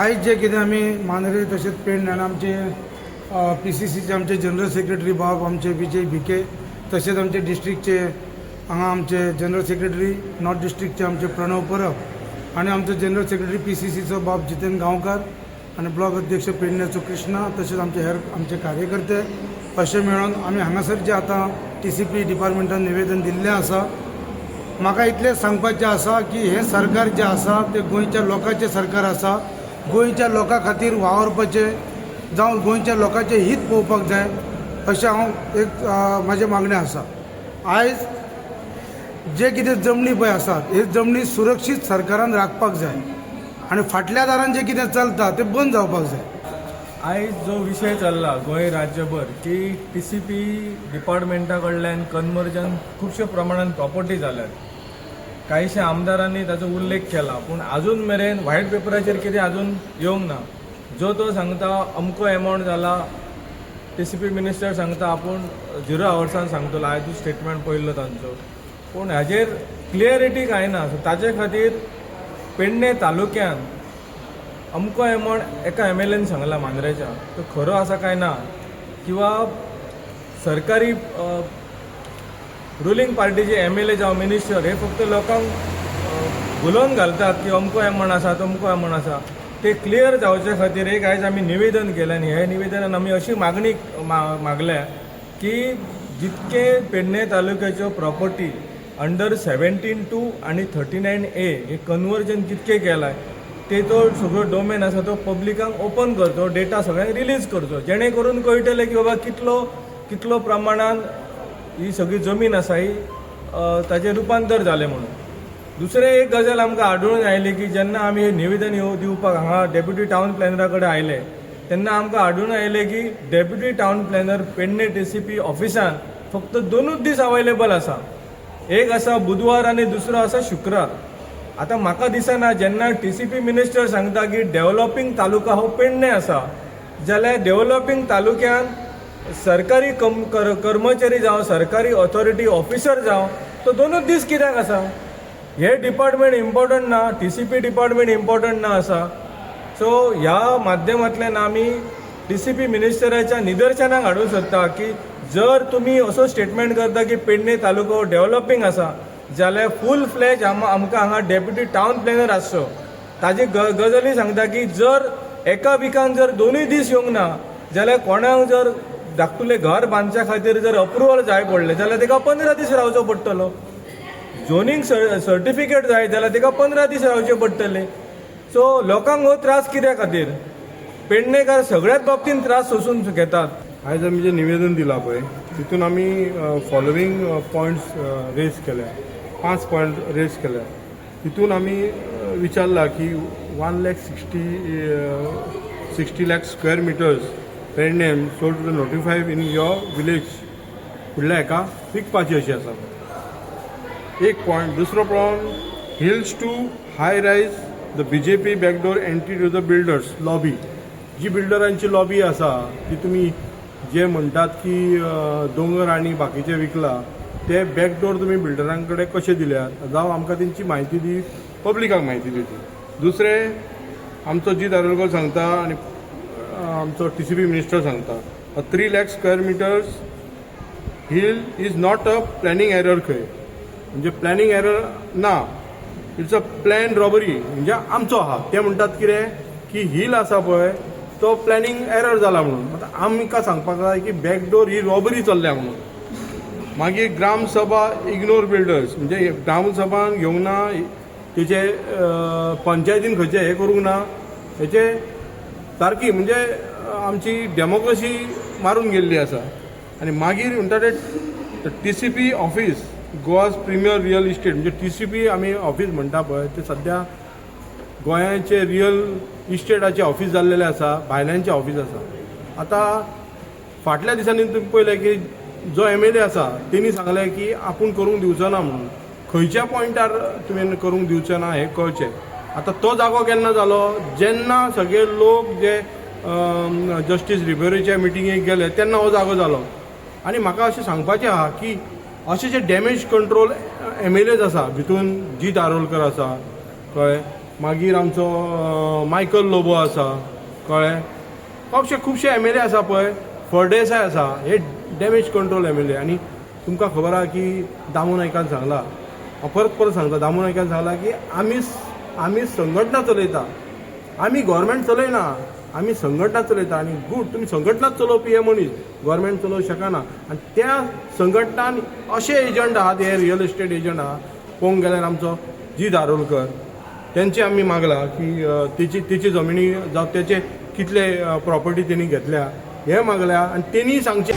आयज जे कितें आमी मांद्रे तशेंच पेडणे आनी आमचे PCCचे आमचे जनरल सेक्रेटरी बाब आमचे विजय भिके तशेंच आमचे डिस्ट्रिक्टचे हांगा आमचे जनरल सेक्रेटरी नॉर्थ डिस्ट्रिक्टचे आमचे प्रणव परब आनी आमचो जनरल सेक्रेटरी PCCचो बाब जितेन गांवकार आनी ब्लॉक अध्यक्ष पेडण्याचो कृष्णा तशेंच आमचे हेर आमचे कार्यकर्ते अशें मेळोन आमी हांगासर जे आतां TCP डिपार्टमेंटान निवेदन दिल्लें आसा. म्हाका इतलें सांगपाचें आसा की हे सरकार जे आसा ते गोंयच्या लोकांचें सरकार आसा. गोंयच्या लोकां खातीर वावरपाचें जावं गोंयच्या लोकांचें हित पळोवपाक जाय अशें हांव एक म्हाजें मागणें आसा. आयज जे कितें जमनी पळय आसात हे जमनी सुरक्षीत सरकारान राखपाक जाय आनी फाटल्या दारान जे कितें चलता तें बंद जावपाक जाय. आयज जो विशय चल्ला गोंय राज्यभर की TCP डिपार्टमेंटा कडल्यान कन्वर्जन खुबशे प्रमाणात प्रॉपर्टी जाल्यात. कांयशे आमदारांनी ताचो उल्लेख केला पूण अजून मेरेन व्हायट पेपराचेर कितें अजून येवंक ना. जो तो सांगता अमको एमावंट जाला, TCP मिनिस्टर सांगता आपूण 0 आवर्सान सांगतलो. हांवें स्टेटमेंट पळयल्लो तांचो पूण हाजेर क्लियरिटी कांय ना. सो ताचे खातीर पेडणे तालुक्यान अमको एमावंट एका MLAन सांगला मांद्रेच्या, तो खरो आसा काय ना किंवा सरकारी रुलींग पार्टीचे MLA जावं मिनिस्टर हे फक्त लोकांक घुलोवन घालतात की अमको एमावंट आसा तमको एमावंट आसा. ते क्लियर जावचे खातीर एक आयज आमी निवेदन केलें आनी हे निवेदनान आमी अशी मागणी मागल्या की जितके पेडणे तालुक्याच्यो प्रॉपर्टी अंडर 17(2) आनी 39A हे कन्वर्जन कितके केलाय ते तो सगळो डोमेन आसा तो पब्लिकांक ओपन करचो, डेटा सगळ्यांक रिलीज करचो, जेणे करून कळटलें की बाबा कितलो प्रमाणान ही सगळी जमीन आसा ही ताचें रुपांतर जालें म्हणून. दुसरें एक गजाल आमकां आढळून आयली की जेन्ना आमी हे निवेदन दिवपाक हांगा डेप्युटी टावन प्लॅनरा कडेन आयले तेन्ना आमकां आढळून आयलें की deputy town planner Pernem TCP ऑफिसान फक्त 2च दीस अवेलेबल आसा. एक आसा बुधवार आनी दुसरो आसा शुक्रार. आतां म्हाका दिसना जेन्ना TCP मिनिस्टर सांगता की डेव्हलपिंग तालुका हो पेडणे आसा जाल्यार डेव्हलपिंग तालुक्यान सरकारी कर्मचारी जावं सरकारी ऑथॉरिटी ऑफिसर जावं तो 2च दीस कित्याक आसा? हे डिपार्टमेंट इम्पॉर्टंट ना, TCP डिपार्टमेंट इम्पॉर्टंट ना आसा. सो ह्या माध्यमांतल्यान आमी TCP मिनिस्टराच्या निदर्शनाक हाडूंक सोदता की जर तुमी असो स्टेटमेंट करता की पेडणे तालुको डेव्हलपिंग आसा जाल्यार फूल फ्लॅज आमकां हांगा डेप्युटी टावन प्लॅनर आसचो. ताजी गजाली सांगता की जर एका विकान जर 2य दीस येवंक ना जाल्यार कोणाक जर धाकटुलें घर बांदच्या खातीर जर अप्रुवल जाय पडलें जाल्यार ताका 15 दीस रावचो पडटलो. झोनींग सर्टिफिकेट जाय जाल्यार ताका 15 दीस रावचे पडटले. सो लोकांक हो त्रास कित्या खातीर? पेडणेकार सगळ्याच बाबतीन त्रास सोसून घेतात. आयज आमी जें निवेदन दिलां पळय तितून आमी फॉलोवींग पॉयंट्स रेज केल्या, 5 पॉयंट रेज केल्या. तितून आमी विचारला की 1,60,60 लाख स्क्वेअर मिटर्स पेडणे सोड to notify in your village फुडल्या हेका विकपाची अशी आसा. एक पॉयंट. दुसरो point, hills to high rise the BJP backdoor entry to the builders lobby. जी बिल्डरांची लॉबी आसा ती तुमी जे म्हणटात की दोंगर आनी बाकीचे विकला ते बॅकडोर तुमी बिल्डरां कडेन कशे दिल्यात जावं आमकां तेंची म्हायती दी, पब्लिकाक म्हायती दिवची. दुसरें, आमचो जीत आरोलकर सांगता आनी आमचो TCP मिनिस्टर सांगता 3 lakh square metres hill is not a planning error. खंय म्हणजे प्लॅनिंग एरर ना, इट्स अ प्लॅन रॉबरी. म्हणजे आमचो आहा ते म्हणटात कितें की हिल आसा पळय तो प्लॅनिंग एरर जाला म्हणून. आतां आमकां सांगपाक जाय की बॅकडोर ही रॉबरी चल्ल्या म्हणून. मागीर ग्रामसभा इग्नोर बिल्डर्स, म्हणजे ग्रामसभान घेवंक ना तेचे पंचायतीन खंयचे हे करूंक ना, हेचे सारकी म्हणजे आमची डेमोक्रेसी मारून गेल्ली आसा. आनी मागीर म्हणटा ते TCP office Goa's premier real estate, म्हणजे TCP आमी ऑफिस म्हणटा पळय ते सद्या गोंयाचे रियल इस्टेटाचे ऑफिस जाल्लेले आसा, भायल्यांचे ऑफिस आसा. आतां फाटल्या दिसांनी तुमी पळयलें की जो MLA आसा तेणी सांगलें की आपूण करूंक दिवचो ना म्हणून. खंयच्या पॉयंटार तुवें करूंक दिवचें ना हें कळचें. आतां तो जागो केन्ना जालो? जेन्ना सगळे लोक जे जस्टीस रिबेरोच्या मिटिंगेक गेले तेन्ना हो जागो जालो. आनी म्हाका अशें सांगपाचें आहा की अशें जे डॅमेज कंट्रोल MLAs आसा भितून जीत आरोलकर आसा कळ्ळें, मागीर आमचो मायकल लोबो आसा कळ्ळें खुबशे MLA आसा पळय फळदेसाय आसा हे डॅमेज कंट्रोल MLA आनी तुमकां खबर आहा की दामू नायकान सांगला हांव परत सांगता दामू नायकान सांगला की आमी संघटना चलयता आमी गव्हर्मेंट चलयना आमी संघटना चलयता आनी गूड तुमी संघटनाच चलोवपी हे मनीस गव्हर्मेंट चलोवंक शकना आनी त्या संघटनान अशे एजंट आहात हे रियल एस्टेट एजंट आहा पळोवंक गेल्यार आमचो जी दारोलकर तेंचे आमी मागला की तेची जमिनी जावं तेचे कितले प्रॉपर्टी तेणी घेतल्या हे मागल्या आनी तेणी सांगचे